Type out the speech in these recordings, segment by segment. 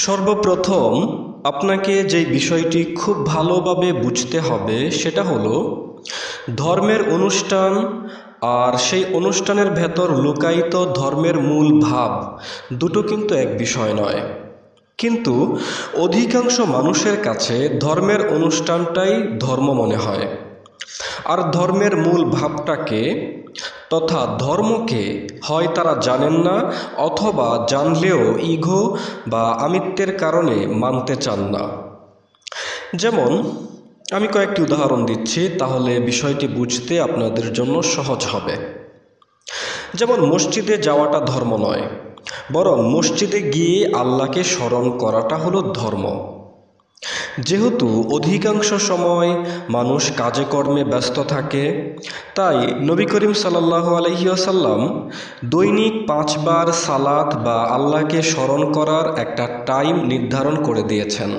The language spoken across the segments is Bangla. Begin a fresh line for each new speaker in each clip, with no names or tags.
সর্বপ্রথম আপনাকে যে বিষয়টি খুব ভালোভাবে বুঝতে হবে সেটা হলো ধর্মের অনুষ্ঠান আর সেই অনুষ্ঠানের ভেতর লুকায়িত ধর্মের মূল ভাব দুটো কিন্তু এক বিষয় নয়। কিন্তু অধিকাংশ মানুষের কাছে ধর্মের অনুষ্ঠানটাই ধর্ম মনে হয়, আর ধর্মের মূল ভাবটাকে তথা ধর্মকে হয় তারা জানেন না, অথবা জানলেও ইগো বা আমিত্বের কারণে মানতে চান না। যেমন আমি কয়েকটি উদাহরণ দিচ্ছি, তাহলে বিষয়টি বুঝতে আপনাদের জন্য সহজ হবে। যেমন মসজিদে যাওয়াটা ধর্ম নয়, বরং মসজিদে গিয়ে আল্লাহকে স্মরণ করাটা হলো ধর্ম। যেহেতু অধিকাংশ সময় মানুষ কাজে কর্মে ব্যস্ত থাকে, তাই নবী করিম সাল্লাল্লাহু আলাইহি ওয়াসাল্লাম দৈনিক 5 বার সালাত বা আল্লাহকে স্মরণ করার একটা টাইম নির্ধারণ করে দিয়েছেন।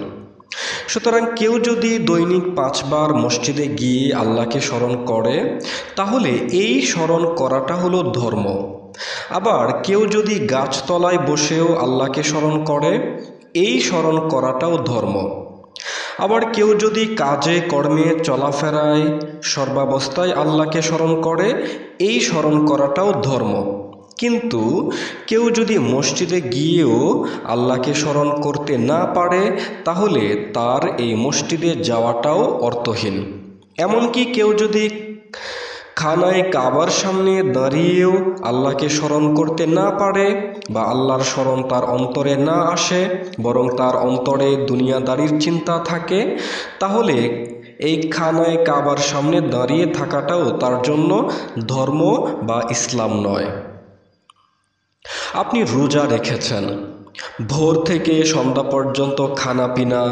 সুতরাং কেউ যদি দৈনিক 5 বার মসজিদে গিয়ে আল্লাহকে স্মরণ করে, তাহলে এই স্মরণ করাটা হলো ধর্ম। আবার কেউ যদি গাছতলায় বসেও আল্লাহকে স্মরণ করে, এই স্মরণ করাটাও ধর্ম। আবার কেউ যদি কাজে কর্মে চলাফেরায় সর্বাবস্থায় আল্লাহকে স্মরণ করে, এই স্মরণ করাটাও ধর্ম। কিন্তু কেউ যদি মসজিদে গিয়েও আল্লাহকে স্মরণ করতে না পারে, তাহলে তার এই মসজিদে যাওয়াটাও অর্থহীন। এমনকি কেউ যদি খানায় কাবার সামনে দাঁড়িয়েও আল্লাহকে স্মরণ করতে না পারে, বা আল্লাহর স্মরণ তার অন্তরে না আসে, বরং তার অন্তরে দুনিয়াদারির চিন্তা থাকে, তাহলে এই খানায় কাবার সামনে দাঁড়িয়ে থাকাটাও তার জন্য ধর্ম বা ইসলাম নয়। আপনি রোজা রেখেছেন, ভোর থেকে সন্ধ্যা পর্যন্ত খানাপিনা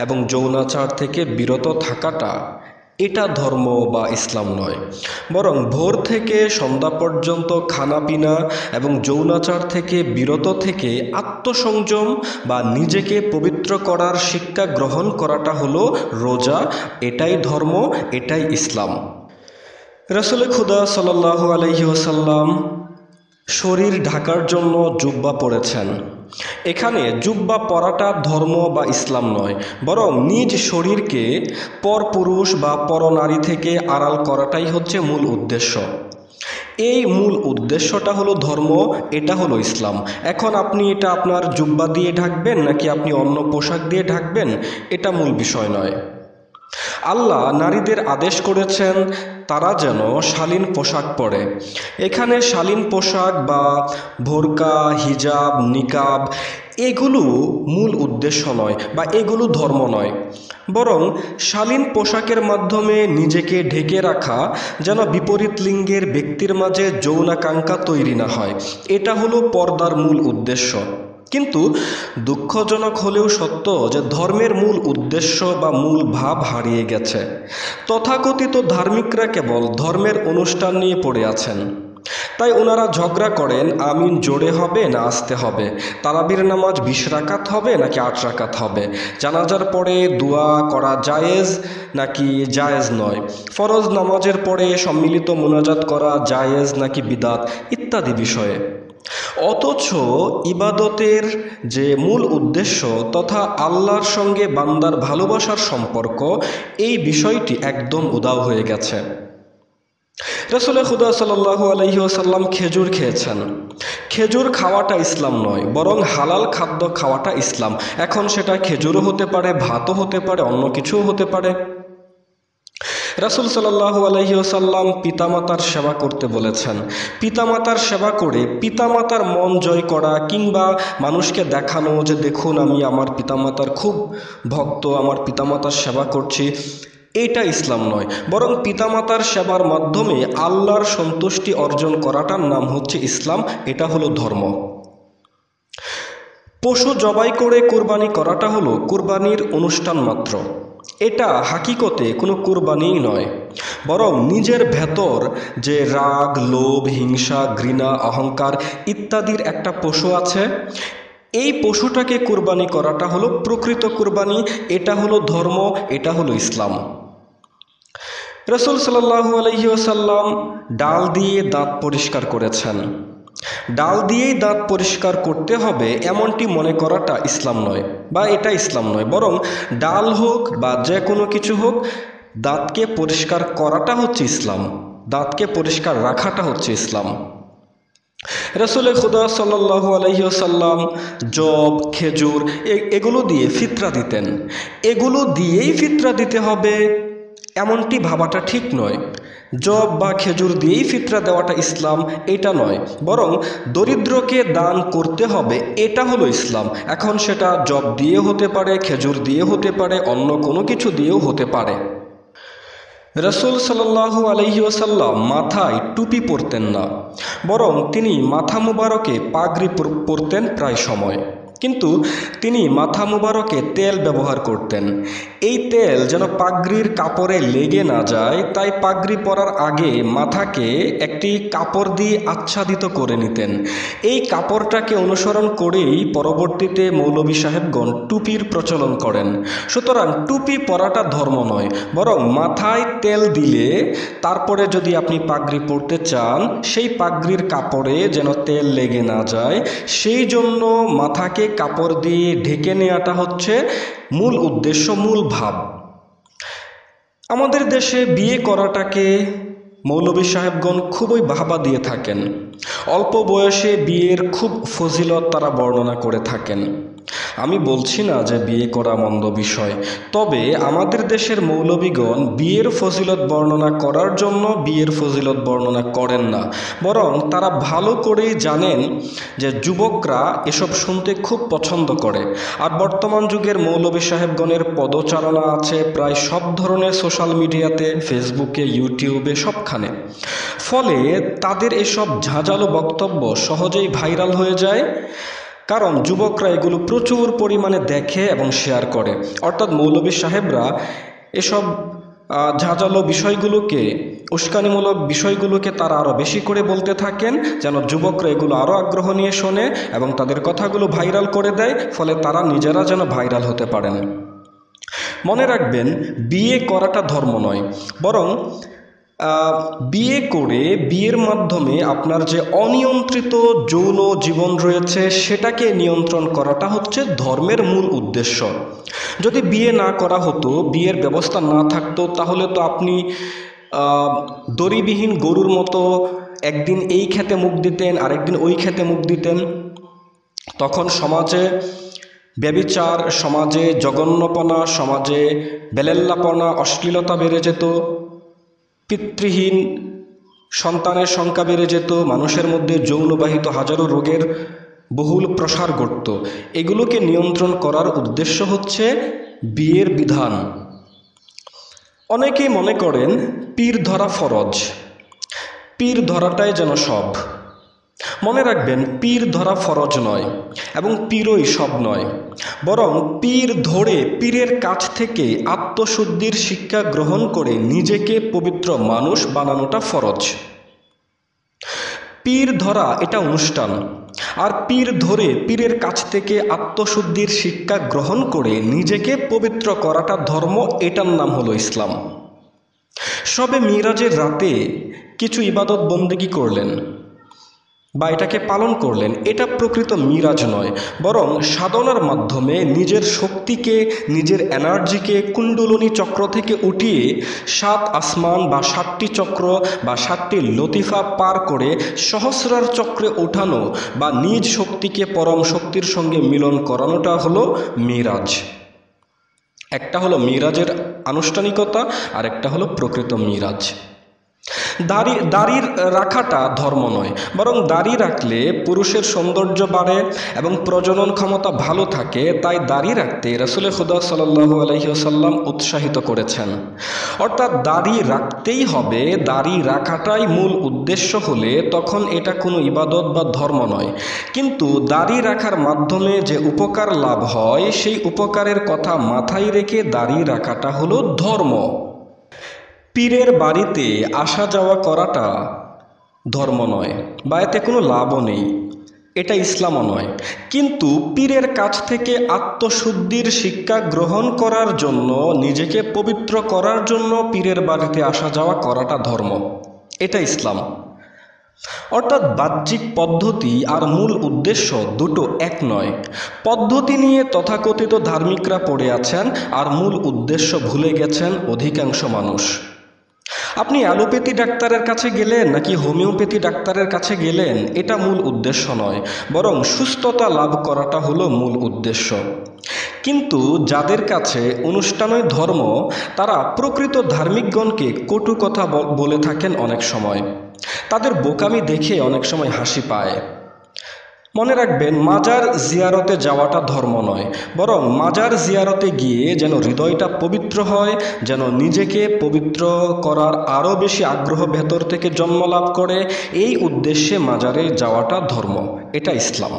এবং যৌনাচার থেকে বিরত থাকাটা, এটা ধর্ম বা ইসলাম নয়, বরং ভোর থেকে সন্ধ্যা পর্যন্ত খানাপিনা এবং যৌনাচার থেকে বিরত থেকে আত্মসংযম বা নিজেকে পবিত্র করার শিক্ষা গ্রহণ করাটা হলো রোজা। এটাই ধর্ম, এটাই ইসলাম। রাসূল খুদা সাল্লাল্লাহু আলাইহি ওয়াসাল্লাম শরীর ঢাকার জন্য জুব্বা পরেছেন। এখানে জুব্বা পরাটা ধর্ম বা ইসলাম নয়, বরং নিজ শরীরকে পরপুরুষ বা পরনারী থেকে আড়াল করাটাই হচ্ছে মূল উদ্দেশ্য। এই মূল উদ্দেশ্যটা হলো ধর্ম, এটা হলো ইসলাম। এখন আপনি এটা আপনার জুব্বা দিয়ে ঢাকবেন নাকি আপনি অন্য পোশাক দিয়ে ঢাকবেন, এটা মূল বিষয় নয়। আল্লাহ নারীদের আদেশ করেছেন তারা যেন শালীন পোশাক পরে। এখানে শালীন পোশাক বা বোরকা, হিজাব, নিকাব এগুলো মূল উদ্দেশ্য নয়, বা এগুলো ধর্ম নয়, বরং শালীন পোশাকের মাধ্যমে নিজেকে ঢেকে রাখা, যেন বিপরীত লিঙ্গের ব্যক্তির মাঝে যৌনাকাঙ্ক্ষা তৈরি না হয়, এটা হলো পর্দার মূল উদ্দেশ্য। কিন্তু দুঃখজনক হলেও সত্য যে ধর্মের মূল উদ্দেশ্য বা মূল ভাব হারিয়ে গেছে। তথাকথিত ধার্মিকরা কেবল ধর্মের অনুষ্ঠান নিয়ে পড়ে আছেন। তাই ওনারা ঝগড়া করেন আমিন জোরে হবে না আস্তে হবে, তারাবির নামাজ 20 রাকাত হবে নাকি 8 রাকাত হবে, জানাজার পরে দোয়া করা জায়েজ নাকি জায়েজ নয়, ফরজ নামাজের পরে সম্মিলিত মুনাজাত করা জায়েজ নাকি বিদাত, ইত্যাদি বিষয়ে। অথচ ইবাদতের যে মূল উদ্দেশ্য তথা আল্লাহর সঙ্গে বান্দার ভালোবাসার সম্পর্ক, এই বিষয়টি একদম উধাও হয়ে গেছে। রাসূল খুদা সাল্লাল্লাহু আলাইহি ওয়াসাল্লাম খেজুর খেয়েছেন। খেজুর খাওয়াটা ইসলাম নয়, বরং হালাল খাদ্য খাওয়াটা ইসলাম। এখন সেটা খেজুরও হতে পারে, ভাতও হতে পারে, অন্য কিছুও হতে পারে। রাসূল সাল্লাল্লাহু আলাইহি ওয়াসাল্লাম পিতামাতার সেবা করতে বলেছেন। পিতামাতার সেবা করে পিতামাতার মন জয় করা, কিংবা মানুষকে দেখানো যে দেখুন আমি আমার পিতামাতার খুব ভক্ত, আমার পিতামাতার সেবা করছি, এটা ইসলাম নয়, বরং পিতামাতার সেবার মাধ্যমে আল্লাহর সন্তুষ্টি অর্জন করাটার নাম হচ্ছে ইসলাম, এটা হলো ধর্ম। পশু জবাই করে কুরবানি করাটা হলো কুরবানির অনুষ্ঠান মাত্র। এটা হাকিকতে কোনো কুরবানিই নয়, বরং নিজের ভেতর যে রাগ, লোভ, হিংসা, ঘৃণা, অহংকার ইত্যাদির একটা পশু আছে, এই পশুটাকে কুরবানি করাটা হলো প্রকৃত কুরবানি। এটা হলো ধর্ম, এটা হলো ইসলাম। রাসূল সাল্লাল্লাহু আলাইহি ওয়াসাল্লাম ডাল দিয়ে দাঁত পরিষ্কার করেছেন। ডাল দিয়েই দাঁত পরিষ্কার করতে হবে এমনটি মনে করাটা ইসলাম নয়, বা এটা ইসলাম নয়। বরং ডাল হোক বা যে কোনো কিছু হোক, দাঁতকে পরিষ্কার করাটা হচ্ছে ইসলাম, দাঁতকে পরিষ্কার রাখাটা হচ্ছে ইসলাম। রাসূলে খুদা সাল্লাল্লাহু আলাইহি ওয়াসাল্লাম জব, খেজুর এগুলো দিয়ে ফিতরা দিতেন। এগুলো দিয়েই ফিতরা দিতে হবে এমনটি ভাবাটা ঠিক নয়। জব বা খেজুর দিয়েই ফিতরা দেওয়াটা ইসলাম এটা নয়, বরং দরিদ্রকে দান করতে হবে এটা হলো ইসলাম। এখন সেটা জব দিয়ে হতে পারে, খেজুর দিয়ে হতে পারে, অন্য কোনো কিছু দিয়েও হতে পারে। রাসূল সাল্লাল্লাহু আলাইহি ওয়াসাল্লাম মাথায় টুপি পরতেন না, বরং তিনি মাথা মুবারকে পাগড়ি পরতেন প্রায় সময়। কিন্তু তিনি মাথা মুবারকে তেল ব্যবহার করতেন। এই তেল যেন পাগড়ির কাপড়ে লেগে না যায়, তাই পাগড়ি পরার আগে মাথাকে একটি কাপড় দিয়ে আচ্ছাদিত করে নিতেন। এই কাপড়টাকে অনুসরণ করেই পরবর্তীতে মৌলভী সাহেবগণ টুপির প্রচলন করেন। সুতরাং টুপি পরাটা ধর্ম নয়, বরং মাথায় তেল দিলে তারপরে যদি আপনি পাগড়ি পরতে চান, সেই পাগড়ির কাপড়ে যেন তেল লেগে না যায়, সেই জন্য মাথাকে কাপড় দিয়ে ঢেকে নেওয়াটা হচ্ছে মূল উদ্দেশ্য, মূল ভাব। আমাদের দেশে বিয়ে করাটাকে মৌলভী সাহেবগণ খুবই বাহবা দিয়ে থাকেন। অল্প বয়সে বিয়ের খুব ফজিলত তারা বর্ণনা করে থাকেন। আমি বলছি না যে বিয়ে করা মন্দ বিষয়, তবে আমাদের দেশের মৌলভীগণ বিয়ের ফজিলত বর্ণনা করার জন্য বিয়ের ফজিলত বর্ণনা করেন না, বরং তারা ভালো করেই জানেন যে যুবকরা এসব শুনতে খুব পছন্দ করে। আর বর্তমান যুগের মৌলভী সাহেবগণের পদচারণা আছে প্রায় সব ধরনের সোশ্যাল মিডিয়াতে, ফেসবুকে, ইউটিউবে, সবখানে। ফলে তাদের এসব ঝাঁঝালো বক্তব্য সহজেই ভাইরাল হয়ে যায়, কারণ যুবকরা এগুলো প্রচুর পরিমাণে দেখে এবং শেয়ার করে। অর্থাৎ মৌলভী সাহেবরা এসব ঝাঁঝালো বিষয়গুলোকে, উস্কানিমূলক বিষয়গুলোকে তারা আরও বেশি করে বলতে থাকেন, যেন যুবকরা এগুলো আরও আগ্রহ নিয়ে শোনে এবং তাদের কথাগুলো ভাইরাল করে দেয়, ফলে তারা নিজেরা যেন ভাইরাল হতে পারেন। মনে রাখবেন, বিয়ে করাটা ধর্ম নয়, বরং বিয়ে করে বিয়ের মাধ্যমে আপনার যে অনিয়ন্ত্রিত যৌন জীবন রয়েছে সেটাকে নিয়ন্ত্রণ করাটা হচ্ছে ধর্মের মূল উদ্দেশ্য। যদি বিয়ে না করা হতো, বিয়ের ব্যবস্থা না থাকতো, তাহলে তো আপনি দড়িবিহীন গরুর মতো একদিন এই ক্ষেতে মুখ দিতেন, আরেকদিন ওই ক্ষেতে মুখ দিতেন। তখন সমাজে ব্যভিচার, সমাজে জঘন্যপনা, সমাজে বেলেল্লাপনা, অশ্লীলতা বেড়ে যেত, পিতৃহীন সন্তানের সংখ্যা বেড়ে যেত, মানুষের মধ্যে যৌনবাহিত হাজারো রোগের বহুল প্রসার ঘটত। এগুলোকে নিয়ন্ত্রণ করার উদ্দেশ্য হচ্ছে বিয়ের বিধান। অনেকেই মনে করেন পীর ধরা ফরজ, পীর ধরাটাই যেন সব। মনে রাখবেন, পীর ধরা ফরজ নয় এবং পীরই সব নয়, বরং পীর ধরে পীরের কাছ থেকে আত্মশুদ্ধির শিক্ষা গ্রহণ করে নিজেকে পবিত্র মানুষ বানানোটা ফরজ। পীর ধরা এটা অনুষ্ঠান, আর পীর ধরে পীরের কাছ থেকে আত্মশুদ্ধির শিক্ষা গ্রহণ করে নিজেকে পবিত্র করাটা ধর্ম, এটার নাম হলো ইসলাম। সবে মিরাজের রাতে কিছু ইবাদত বন্দেগী করলেন বা এটাকে পালন করলেন, এটা প্রকৃত মিরাজ নয়, বরং সাধনার মাধ্যমে নিজের শক্তিকে, নিজের এনার্জিকে কুণ্ডলিনী চক্র থেকে উঠিয়ে 7 আসমান বা 7টি চক্র বা 7টি লতিফা পার করে সহস্রার চক্রে ওঠানো বা নিজ শক্তিকে পরম শক্তির সঙ্গে মিলন করানোটা হলো মিরাজ। একটা হলো মিরাজের আনুষ্ঠানিকতা, আর একটা হলো প্রকৃত মিরাজ। দাড়ি রাখাটা ধর্ম নয়, বরং দাড়ি রাখলে পুরুষের সৌন্দর্য বাড়ে এবং প্রজনন ক্ষমতা ভালো থাকে, তাই দাড়ি রাখতে রাসূল খুদা সাল্লাল্লাহু আলাইহি ওয়াসাল্লাম উৎসাহিত করেছেন। অর্থাৎ দাড়ি রাখতেই হবে, দাড়ি রাখাটাই মূল উদ্দেশ্য হলে তখন এটা কোনো ইবাদত বা ধর্ম নয়। কিন্তু দাড়ি রাখার মাধ্যমে যে উপকার লাভ হয়, সেই উপকারের কথা মাথায় রেখে দাড়ি রাখাটা হলো ধর্ম। পীরের বাড়িতে আসা যাওয়া করাটা ধর্ম নয়, বা এতে কোনো লাভও নেই, এটা ইসলামও নয়। কিন্তু পীরের কাছ থেকে আত্মশুদ্ধির শিক্ষা গ্রহণ করার জন্য, নিজেকে পবিত্র করার জন্য পীরের বাড়িতে আসা যাওয়া করাটা ধর্ম, এটা ইসলাম। অর্থাৎ বাহ্যিক পদ্ধতি আর মূল উদ্দেশ্য দুটো এক নয়। পদ্ধতি নিয়ে তথাকথিত ধার্মিকরা পড়ে আছেন, আর মূল উদ্দেশ্য ভুলে গেছেন অধিকাংশ মানুষ। আপনি অ্যালোপ্যাথি ডাক্তারের কাছে গেলেন নাকি হোমিওপ্যাথি ডাক্তারের কাছে গেলেন, এটা মূল উদ্দেশ্য নয়, বরং সুস্থতা লাভ করাটা হলো মূল উদ্দেশ্য। কিন্তু যাদের কাছে অনুষ্ঠানই ধর্ম, তারা প্রকৃত ধার্মিকগণকে কটু কথা বলে থাকেন অনেক সময়। তাদের বোকামি দেখে অনেক সময় হাসি পায়। মনে রাখবেন, মাজার জিয়ারতে যাওয়াটা ধর্ম নয়, বরং মাজার জিয়ারতে গিয়ে যেন হৃদয়টা পবিত্র হয়, যেন নিজেকে পবিত্র করার আরও বেশি আগ্রহ ভেতর থেকে জন্ম লাভ করে, এই উদ্দেশ্যে মাজারে যাওয়াটা ধর্ম, এটা ইসলাম।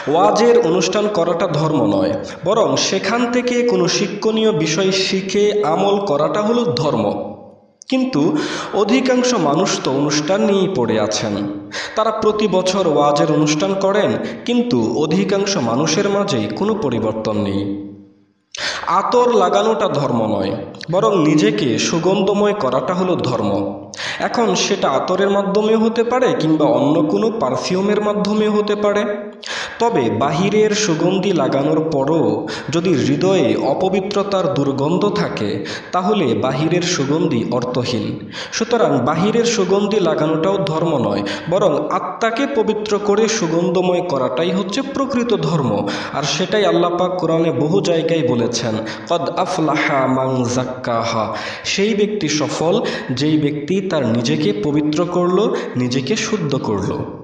ওয়াজের অনুষ্ঠান করাটা ধর্ম নয়, বরং সেখান থেকে কোনো শিক্ষণীয় বিষয় শিখে আমল করাটা হলো ধর্ম। কিন্তু অধিকাংশ মানুষ তো অনুষ্ঠান নিয়েই পড়ে আছেন। তারা প্রতি বছর ওয়াজের অনুষ্ঠান করেন, কিন্তু অধিকাংশ মানুষের মাঝেই কোনো পরিবর্তন নেই। আতর লাগানোটা ধর্ম নয়, বরং নিজেকে সুগন্ধময় করাটা হলো ধর্ম। এখন সেটা আতরের মাধ্যমেও হতে পারে, কিংবা অন্য কোনো পারফিউমের মাধ্যমেও হতে পারে। তবে বাহিরের সুগন্ধি লাগানোর পরও যদি হৃদয়ে অপবিত্রতার দুর্গন্ধ থাকে, তাহলে বাহিরের সুগন্ধি অর্থহীন। সুতরাং বাহিরের সুগন্ধি লাগানোটাও ধর্ম নয়, বরং আত্মাকে পবিত্র করে সুগন্ধময় করাটাই হচ্ছে প্রকৃত ধর্ম। আর সেটাই আল্লাহ পাক কোরআনে বহু জায়গায় বলেছেন, কদ আফলাহা মান যাক্কাহা, সেই ব্যক্তি সফল যেই ব্যক্তি তার নিজেকে পবিত্র করলো, নিজেকে শুদ্ধ করলো।